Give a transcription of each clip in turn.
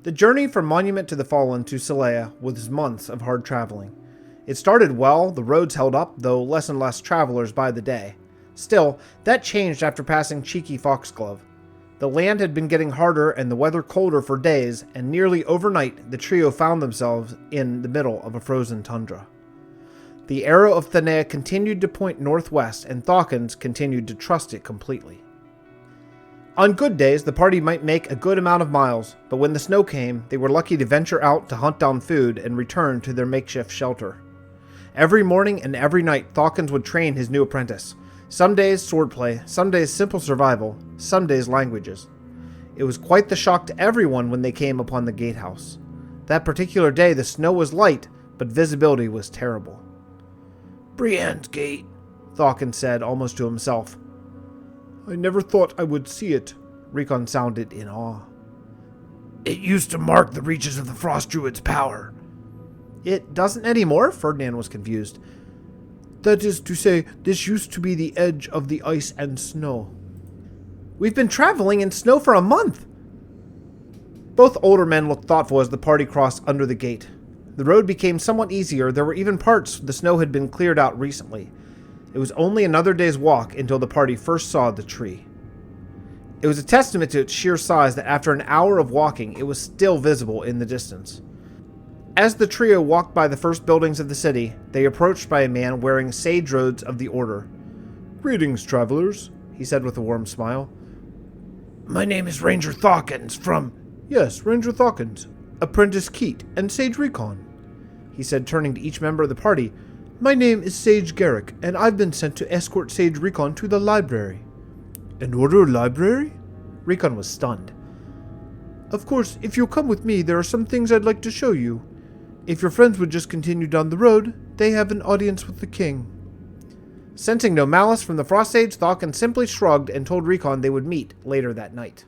The journey from Monument to the Fallen to Selea was months of hard traveling. It started well, the roads held up, though less and less travelers by the day. Still, that changed after passing Cheeky Foxglove. The land had been getting harder and the weather colder for days, and nearly overnight the trio found themselves in the middle of a frozen tundra. The arrow of Thanea continued to point northwest, and Thawkins continued to trust it completely. On good days, the party might make a good amount of miles, but when the snow came, they were lucky to venture out to hunt down food and return to their makeshift shelter. Every morning and every night, Thawkins would train his new apprentice. Some days swordplay, some days simple survival, some days languages. It was quite the shock to everyone when they came upon the gatehouse. That particular day, the snow was light, but visibility was terrible. "Brienne's Gate," Thawkins said, almost to himself. "I never thought I would see it," Recon sounded in awe. "It used to mark the reaches of the Frost Druid's power." "It doesn't anymore?" Ferdinand was confused. "That is to say, this used to be the edge of the ice and snow." "We've been traveling in snow for a month!" Both older men looked thoughtful as the party crossed under the gate. The road became somewhat easier. There were even parts the snow had been cleared out recently. It was only another day's walk until the party first saw the tree. It was a testament to its sheer size that after an hour of walking, it was still visible in the distance. As the trio walked by the first buildings of the city, they approached by a man wearing sage robes of the Order. "Greetings, travelers," he said with a warm smile. "My name is Ranger Thawkins from—" "Yes, Ranger Thawkins, Apprentice Keat, and Sage Recon," he said, turning to each member of the party. "My name is Sage Garrick, and I've been sent to escort Sage Recon to the library." "An Order library?" Recon was stunned. "Of course, if you'll come with me, there are some things I'd like to show you. If your friends would just continue down the road, they have an audience with the king." Sensing no malice from the Frost Sage, Thawkins simply shrugged and told Recon they would meet later that night.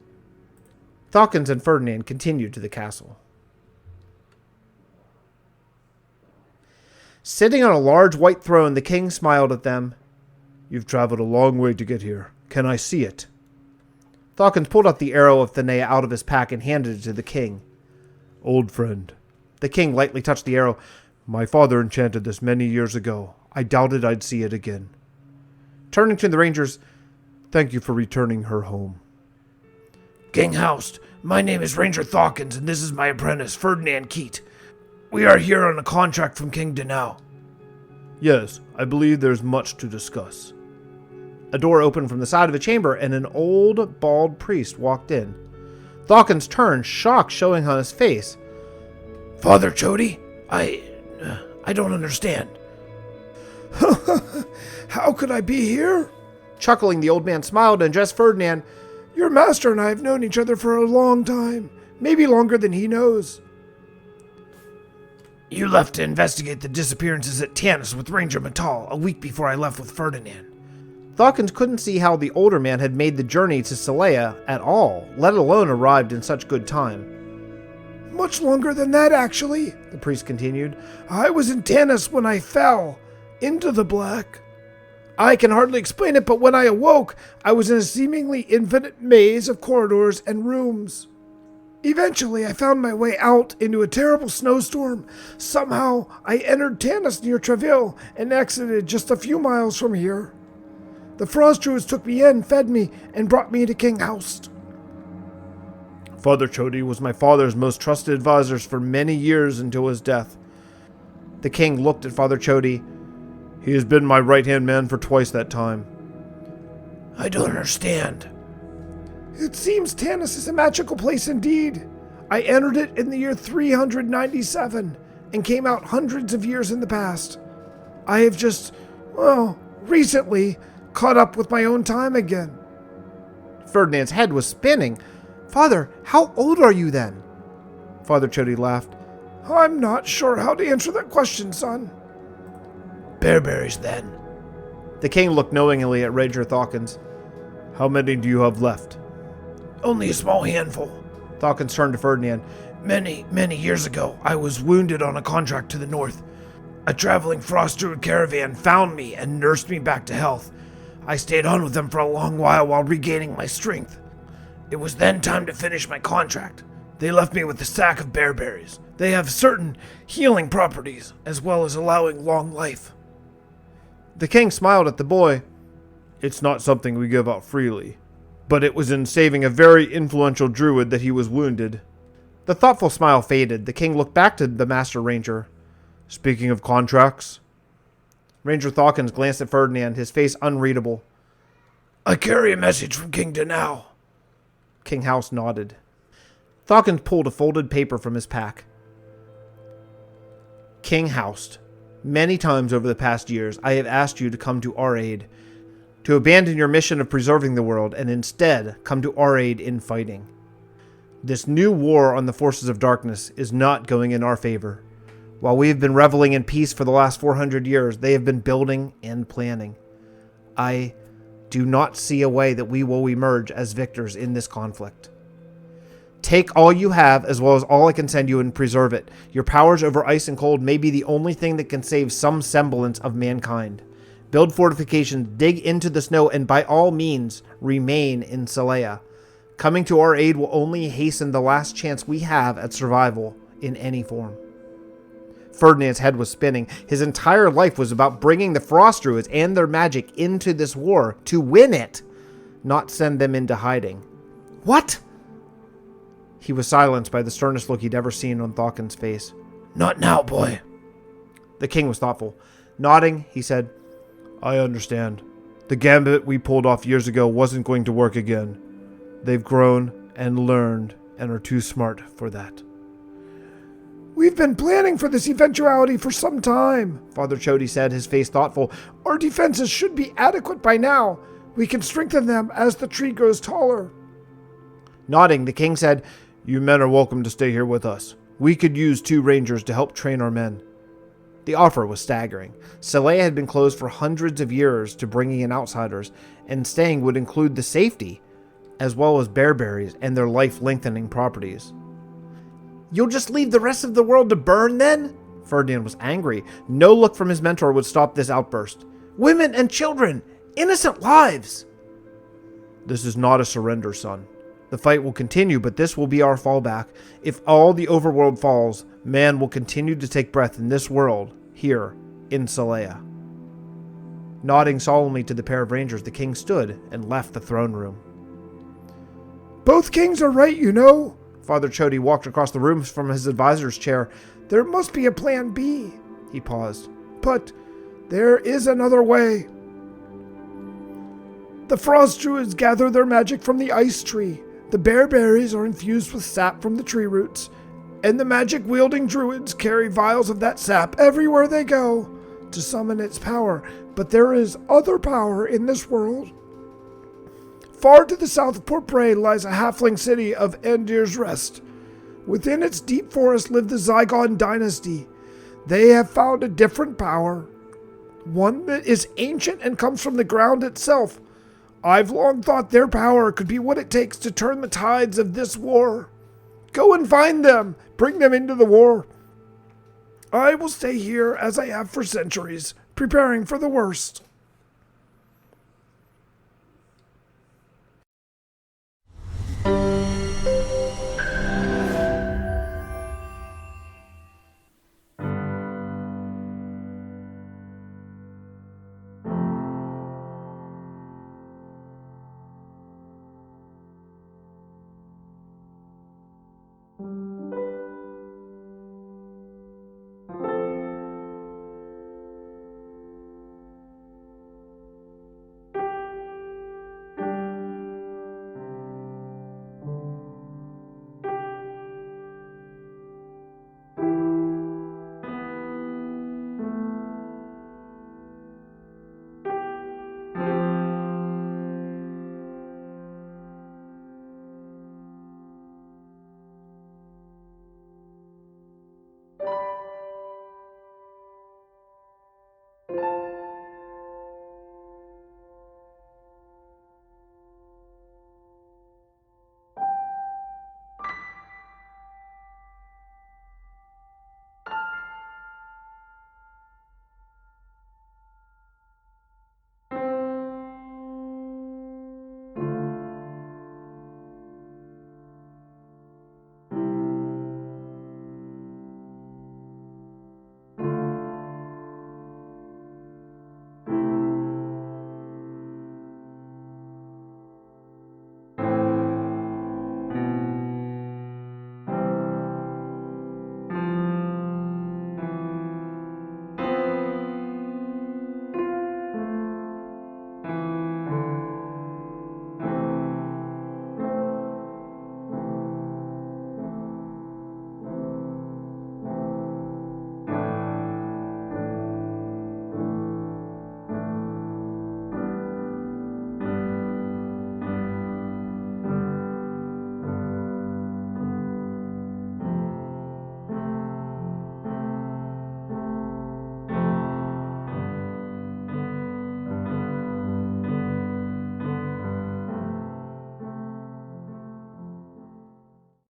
Thawkins and Ferdinand continued to the castle. Sitting on a large white throne, the king smiled at them. "You've traveled a long way to get here. Can I see it?" Thawkins pulled out the arrow of Thanea out of his pack and handed it to the king. "Old friend." The king lightly touched the arrow. "My father enchanted this many years ago. I doubted I'd see it again." Turning to the rangers, "Thank you for returning her home." "King Houst, my name is Ranger Thawkins, and this is my apprentice, Ferdinand Keat. We are here on a contract from King Danao." "Yes, I believe there's much to discuss." A door opened from the side of the chamber, and an old, bald priest walked in. Thawkins turned, shock showing on his face. "Father Chody, I don't understand." "How could I be here?" Chuckling, the old man smiled and addressed Ferdinand. "Your master and I have known each other for a long time, maybe longer than he knows." "You left to investigate the disappearances at Tanis with Ranger Matal a week before I left with Ferdinand." Thawkins couldn't see how the older man had made the journey to Selea at all, let alone arrived in such good time. "Much longer than that, actually," the priest continued. "I was in Tanis when I fell into the black. I can hardly explain it, but when I awoke, I was in a seemingly infinite maze of corridors and rooms. Eventually, I found my way out into a terrible snowstorm. Somehow, I entered Tanis near Treville and exited just a few miles from here. The Frost Druids took me in, fed me, and brought me to King Houst." "Father Chody was my father's most trusted advisors for many years until his death." The king looked at Father Chody. "He has been my right-hand man for twice that time." "I don't understand." "It seems Tanis is a magical place indeed. I entered it in the year 397 and came out hundreds of years in the past. I have just, recently caught up with my own time again." Ferdinand's head was spinning. "Father, how old are you then?" Father Chody laughed. "I'm not sure how to answer that question, son." "Bearberries, then." The king looked knowingly at Ranger Thawkins. "How many do you have left?" "Only a small handful." Thawkins turned to Ferdinand. Many years ago, I was wounded on a contract to the north. A traveling Frost Druid caravan found me and nursed me back to health. I stayed on with them for a long while regaining my strength. It was then time to finish my contract, They left me with a sack of bearberries. They have certain healing properties, as well as allowing long life. The king smiled at the boy. It's not something we give out freely, but it was in saving a very influential druid that he was wounded. The thoughtful smile faded. The king looked back to the Master Ranger. Speaking of contracts. Ranger Thawkins glanced at Ferdinand, his face unreadable. I carry a message from King Danao. King House nodded. Thawkins pulled a folded paper from his pack. King House, many times over the past years, I have asked you to come to our aid, to abandon your mission of preserving the world, and instead come to our aid in fighting. This new war on the forces of darkness is not going in our favor. While we have been reveling in peace for the last 400 years, they have been building and planning. I do not see a way that we will emerge as victors in this conflict. Take all you have, as well as all I can send you, and preserve it. Your powers over ice and cold may be the only thing that can save some semblance of mankind. Build fortifications, dig into the snow, and by all means, remain in Selea. Coming to our aid will only hasten the last chance we have at survival in any form. Ferdinand's head was spinning. His entire life was about bringing the Frost Druids and their magic into this war to win it, not send them into hiding. What? He was silenced by the sternest look he'd ever seen on Thawkins' face. Not now, boy. The king was thoughtful. Nodding, he said, I understand. The gambit we pulled off years ago wasn't going to work again. They've grown and learned and are too smart for that. We've been planning for this eventuality for some time, Father Chody said, his face thoughtful. Our defenses should be adequate by now. We can strengthen them as the tree grows taller. Nodding, the king said, You men are welcome to stay here with us. We could use 2 rangers to help train our men. The offer was staggering. Selea had been closed for hundreds of years to bringing in outsiders, and staying would include the safety, as well as bearberries and their life-lengthening properties. You'll just leave the rest of the world to burn then? Ferdinand was angry. No look from his mentor would stop this outburst. Women and children! Innocent lives! This is not a surrender, son. The fight will continue, but this will be our fallback. If all the overworld falls, man will continue to take breath in this world, here, in Selea. Nodding solemnly to the pair of rangers, the king stood and left the throne room. Both kings are right, you know. Father Chody walked across the room from his advisor's chair. There must be a plan B. He paused. But there is another way. The Frost Druids gather their magic from the ice tree. The bearberries are infused with sap from the tree roots. And the magic-wielding druids carry vials of that sap everywhere they go to summon its power. But there is other power in this world. Far to the south of Port Bray lies a halfling city of Endir's Rest. Within its deep forest live the Zygon dynasty. They have found a different power. One that is ancient and comes from the ground itself. I've long thought their power could be what it takes to turn the tides of this war. Go and find them. Bring them into the war. I will stay here as I have for centuries, preparing for the worst.